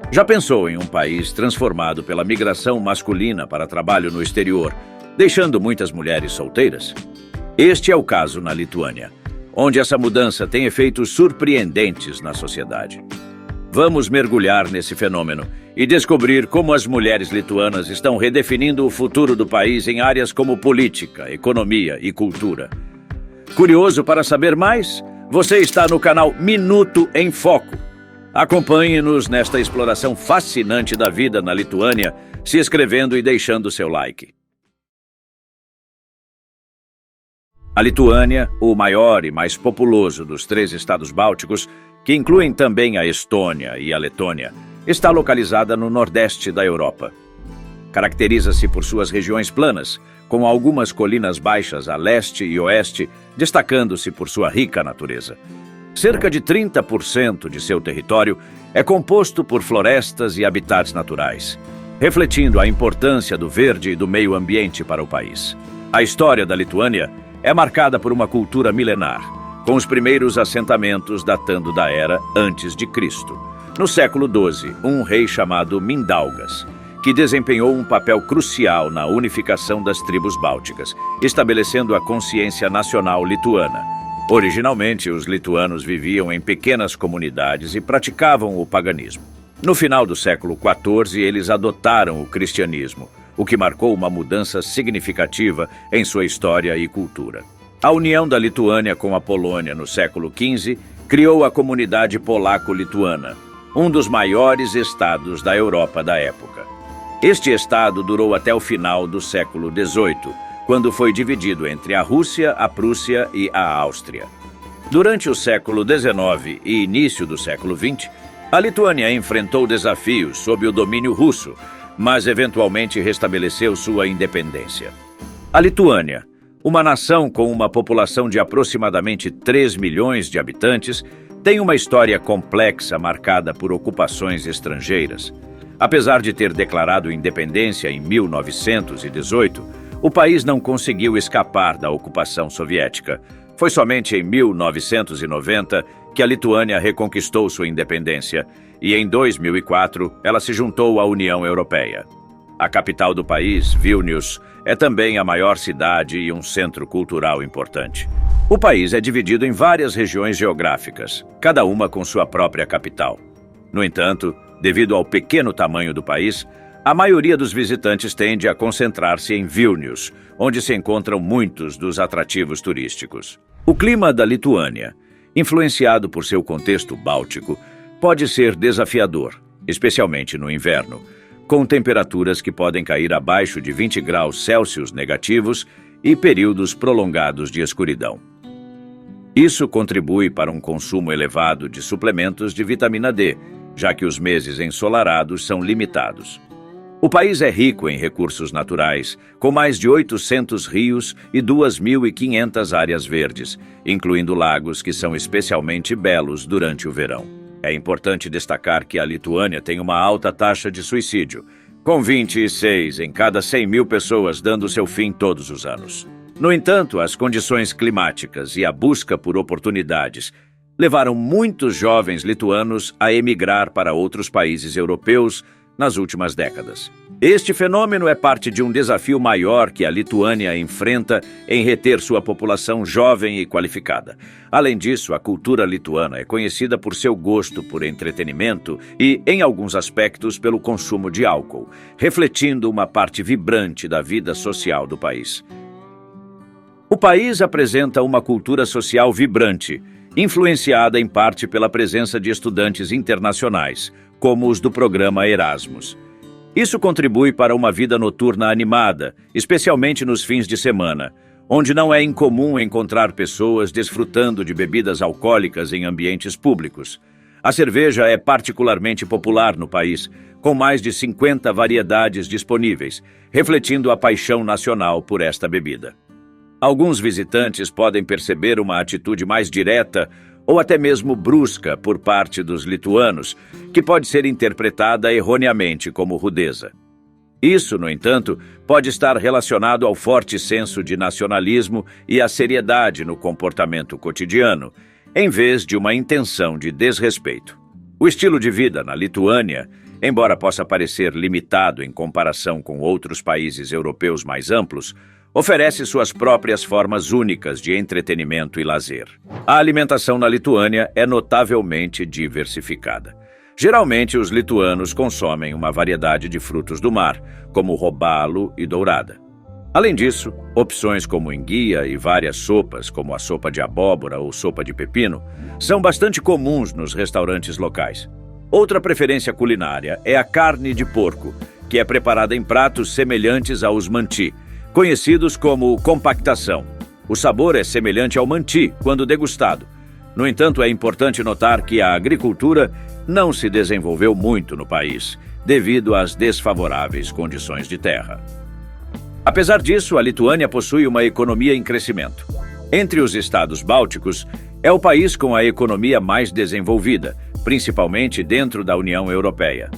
Já pensou em um país transformado pela migração masculina para trabalho no exterior, deixando muitas mulheres solteiras? Este é o caso na Lituânia, onde essa mudança tem efeitos surpreendentes na sociedade. Vamos mergulhar nesse fenômeno e descobrir como as mulheres lituanas estão redefinindo o futuro do país em áreas como política, economia e cultura. Curioso para saber mais? Você está no canal Minuto em Foco. Acompanhe-nos nesta exploração fascinante da vida na Lituânia, se inscrevendo e deixando seu like. A Lituânia, o maior e mais populoso dos 3 estados bálticos, que incluem também a Estônia e a Letônia, está localizada no nordeste da Europa. Caracteriza-se por suas regiões planas, com algumas colinas baixas a leste e oeste, destacando-se por sua rica natureza. Cerca de 30% de seu território é composto por florestas e habitats naturais, refletindo a importância do verde e do meio ambiente para o país. A história da Lituânia é marcada por uma cultura milenar, com os primeiros assentamentos datando da era antes de Cristo. No século XII, um rei chamado Mindaugas, que desempenhou um papel crucial na unificação das tribos bálticas, estabelecendo a consciência nacional lituana. Originalmente, os lituanos viviam em pequenas comunidades e praticavam o paganismo. No final do século XIV, eles adotaram o cristianismo, o que marcou uma mudança significativa em sua história e cultura. A união da Lituânia com a Polônia no século XV criou a comunidade polaco-lituana, um dos maiores estados da Europa da época. Este estado durou até o final do século XVIII, quando foi dividido entre a Rússia, a Prússia e a Áustria. Durante o século XIX e início do século XX, a Lituânia enfrentou desafios sob o domínio russo, mas eventualmente restabeleceu sua independência. A Lituânia, uma nação com uma população de aproximadamente 3 milhões de habitantes, tem uma história complexa marcada por ocupações estrangeiras. Apesar de ter declarado independência em 1918, o país não conseguiu escapar da ocupação soviética. Foi somente em 1990 que a Lituânia reconquistou sua independência e em 2004 ela se juntou à União Europeia. A capital do país, Vilnius, é também a maior cidade e um centro cultural importante. O país é dividido em várias regiões geográficas, cada uma com sua própria capital. No entanto, devido ao pequeno tamanho do país, a maioria dos visitantes tende a concentrar-se em Vilnius, onde se encontram muitos dos atrativos turísticos. O clima da Lituânia, influenciado por seu contexto báltico, pode ser desafiador, especialmente no inverno, com temperaturas que podem cair abaixo de 20 graus Celsius negativos e períodos prolongados de escuridão. Isso contribui para um consumo elevado de suplementos de vitamina D, já que os meses ensolarados são limitados. O país é rico em recursos naturais, com mais de 800 rios e 2.500 áreas verdes, incluindo lagos que são especialmente belos durante o verão. É importante destacar que a Lituânia tem uma alta taxa de suicídio, com 26 em cada 100 mil pessoas dando seu fim todos os anos. No entanto, as condições climáticas e a busca por oportunidades levaram muitos jovens lituanos a emigrar para outros países europeus nas últimas décadas. Este fenômeno é parte de um desafio maior que a Lituânia enfrenta em reter sua população jovem e qualificada. Além disso, a cultura lituana é conhecida por seu gosto por entretenimento e, em alguns aspectos, pelo consumo de álcool, refletindo uma parte vibrante da vida social do país. O país apresenta uma cultura social vibrante, influenciada em parte pela presença de estudantes internacionais, como os do programa Erasmus. Isso contribui para uma vida noturna animada, especialmente nos fins de semana, onde não é incomum encontrar pessoas desfrutando de bebidas alcoólicas em ambientes públicos. A cerveja é particularmente popular no país, com mais de 50 variedades disponíveis, refletindo a paixão nacional por esta bebida. Alguns visitantes podem perceber uma atitude mais direta ou até mesmo brusca por parte dos lituanos, que pode ser interpretada erroneamente como rudeza. Isso, no entanto, pode estar relacionado ao forte senso de nacionalismo e à seriedade no comportamento cotidiano, em vez de uma intenção de desrespeito. O estilo de vida na Lituânia embora possa parecer limitado em comparação com outros países europeus mais amplos, oferece suas próprias formas únicas de entretenimento e lazer. A alimentação na Lituânia é notavelmente diversificada. Geralmente, os lituanos consomem uma variedade de frutos do mar, como robalo e dourada. Além disso, opções como enguia e várias sopas, como a sopa de abóbora ou sopa de pepino, são bastante comuns nos restaurantes locais. Outra preferência culinária é a carne de porco, que é preparada em pratos semelhantes aos manti, conhecidos como compactação. O sabor é semelhante ao manti quando degustado. No entanto, é importante notar que a agricultura não se desenvolveu muito no país, devido às desfavoráveis condições de terra. Apesar disso, a Lituânia possui uma economia em crescimento. Entre os estados bálticos, é o país com a economia mais desenvolvida, principalmente dentro da União Europeia.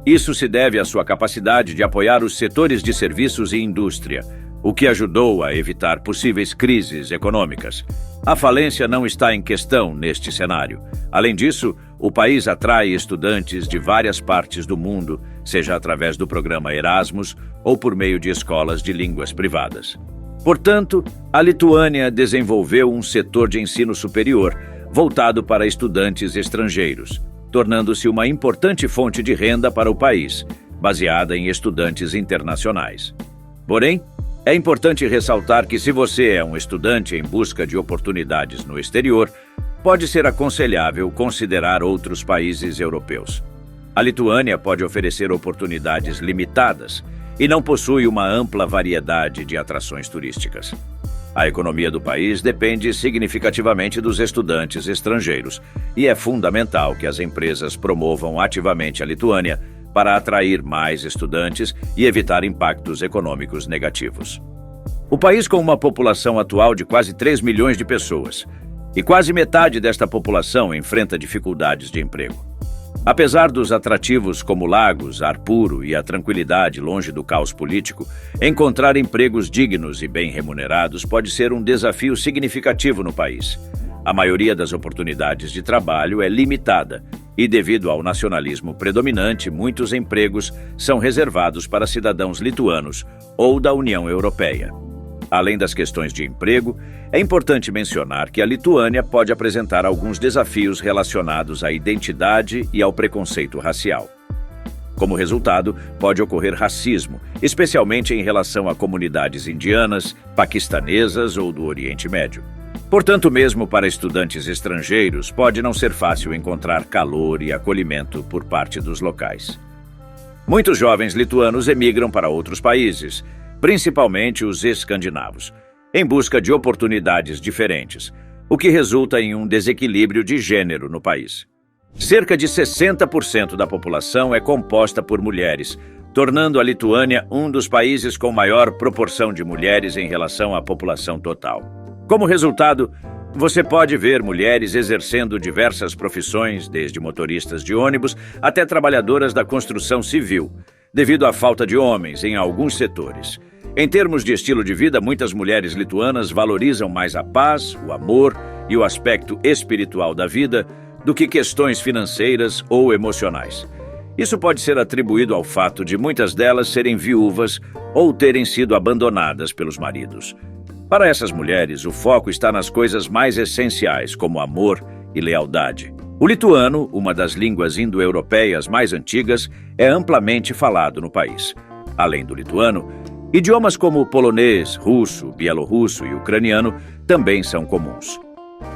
Isso se deve à sua capacidade de apoiar os setores de serviços e indústria, o que ajudou a evitar possíveis crises econômicas. A falência não está em questão neste cenário. Além disso, o país atrai estudantes de várias partes do mundo, seja através do programa Erasmus ou por meio de escolas de línguas privadas. Portanto, a Lituânia desenvolveu um setor de ensino superior voltado para estudantes estrangeiros, tornando-se uma importante fonte de renda para o país, baseada em estudantes internacionais. Porém, é importante ressaltar que se você é um estudante em busca de oportunidades no exterior, pode ser aconselhável considerar outros países europeus. A Lituânia pode oferecer oportunidades limitadas e não possui uma ampla variedade de atrações turísticas. A economia do país depende significativamente dos estudantes estrangeiros e é fundamental que as empresas promovam ativamente a Lituânia para atrair mais estudantes e evitar impactos econômicos negativos. O país, com uma população atual de quase 3 milhões de pessoas, e quase metade desta população enfrenta dificuldades de emprego. Apesar dos atrativos como lagos, ar puro e a tranquilidade longe do caos político, encontrar empregos dignos e bem remunerados pode ser um desafio significativo no país. A maioria das oportunidades de trabalho é limitada e, devido ao nacionalismo predominante, muitos empregos são reservados para cidadãos lituanos ou da União Europeia. Além das questões de emprego, é importante mencionar que a Lituânia pode apresentar alguns desafios relacionados à identidade e ao preconceito racial. Como resultado, pode ocorrer racismo, especialmente em relação a comunidades indianas, paquistanesas ou do Oriente Médio. Portanto, mesmo para estudantes estrangeiros, pode não ser fácil encontrar calor e acolhimento por parte dos locais. Muitos jovens lituanos emigram para outros países, principalmente os escandinavos, em busca de oportunidades diferentes, o que resulta em um desequilíbrio de gênero no país. Cerca de 60% da população é composta por mulheres, tornando a Lituânia um dos países com maior proporção de mulheres em relação à população total. Como resultado, você pode ver mulheres exercendo diversas profissões, desde motoristas de ônibus até trabalhadoras da construção civil, devido à falta de homens em alguns setores. Em termos de estilo de vida, muitas mulheres lituanas valorizam mais a paz, o amor e o aspecto espiritual da vida do que questões financeiras ou emocionais. Isso pode ser atribuído ao fato de muitas delas serem viúvas ou terem sido abandonadas pelos maridos. Para essas mulheres, o foco está nas coisas mais essenciais, como amor e lealdade. O lituano, uma das línguas indo-europeias mais antigas, é amplamente falado no país. Além do lituano, idiomas como polonês, russo, bielorrusso e ucraniano também são comuns.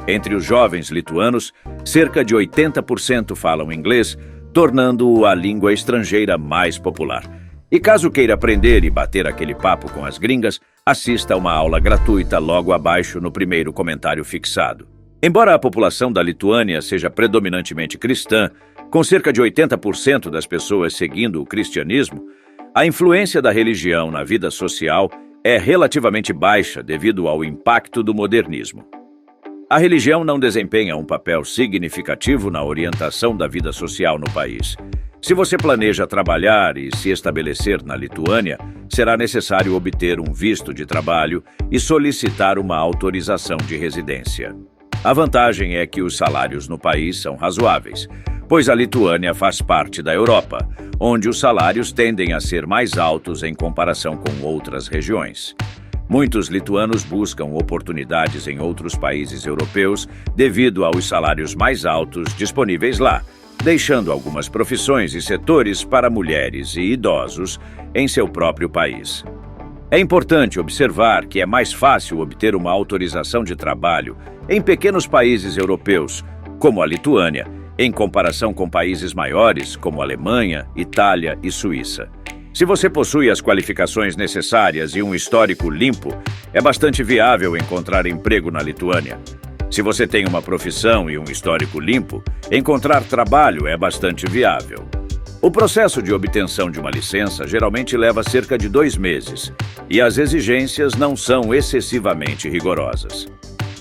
Entre os jovens lituanos, cerca de 80% falam inglês, tornando-o a língua estrangeira mais popular. E caso queira aprender e bater aquele papo com as gringas, assista a uma aula gratuita logo abaixo no primeiro comentário fixado. Embora a população da Lituânia seja predominantemente cristã, com cerca de 80% das pessoas seguindo o cristianismo, a influência da religião na vida social é relativamente baixa devido ao impacto do modernismo. A religião não desempenha um papel significativo na orientação da vida social no país. Se você planeja trabalhar e se estabelecer na Lituânia, será necessário obter um visto de trabalho e solicitar uma autorização de residência. A vantagem é que os salários no país são razoáveis, pois a Lituânia faz parte da Europa, onde os salários tendem a ser mais altos em comparação com outras regiões. Muitos lituanos buscam oportunidades em outros países europeus devido aos salários mais altos disponíveis lá, deixando algumas profissões e setores para mulheres e idosos em seu próprio país. É importante observar que é mais fácil obter uma autorização de trabalho em pequenos países europeus, como a Lituânia, em comparação com países maiores como Alemanha, Itália e Suíça. Se você possui as qualificações necessárias e um histórico limpo, é bastante viável encontrar emprego na Lituânia. Se você tem uma profissão e um histórico limpo, encontrar trabalho é bastante viável. O processo de obtenção de uma licença geralmente leva cerca de 2 meses, e as exigências não são excessivamente rigorosas.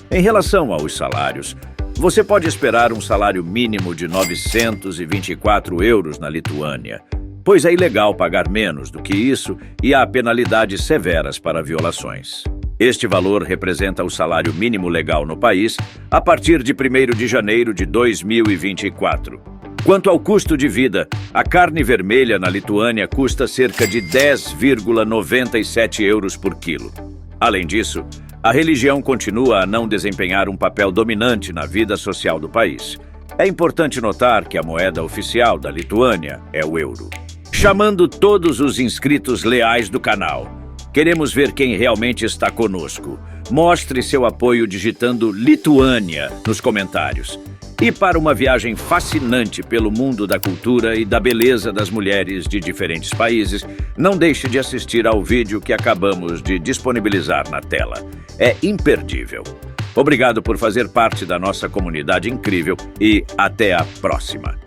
Em relação aos salários, você pode esperar um salário mínimo de 924 euros na Lituânia, pois é ilegal pagar menos do que isso e há penalidades severas para violações. Este valor representa o salário mínimo legal no país a partir de 1º de janeiro de 2024. Quanto ao custo de vida, a carne vermelha na Lituânia custa cerca de 10,97 euros por quilo. Além disso, a religião continua a não desempenhar um papel dominante na vida social do país. É importante notar que a moeda oficial da Lituânia é o euro. Chamando todos os inscritos leais do canal. Queremos ver quem realmente está conosco. Mostre seu apoio digitando Lituânia nos comentários. E para uma viagem fascinante pelo mundo da cultura e da beleza das mulheres de diferentes países, não deixe de assistir ao vídeo que acabamos de disponibilizar na tela. É imperdível. Obrigado por fazer parte da nossa comunidade incrível e até a próxima.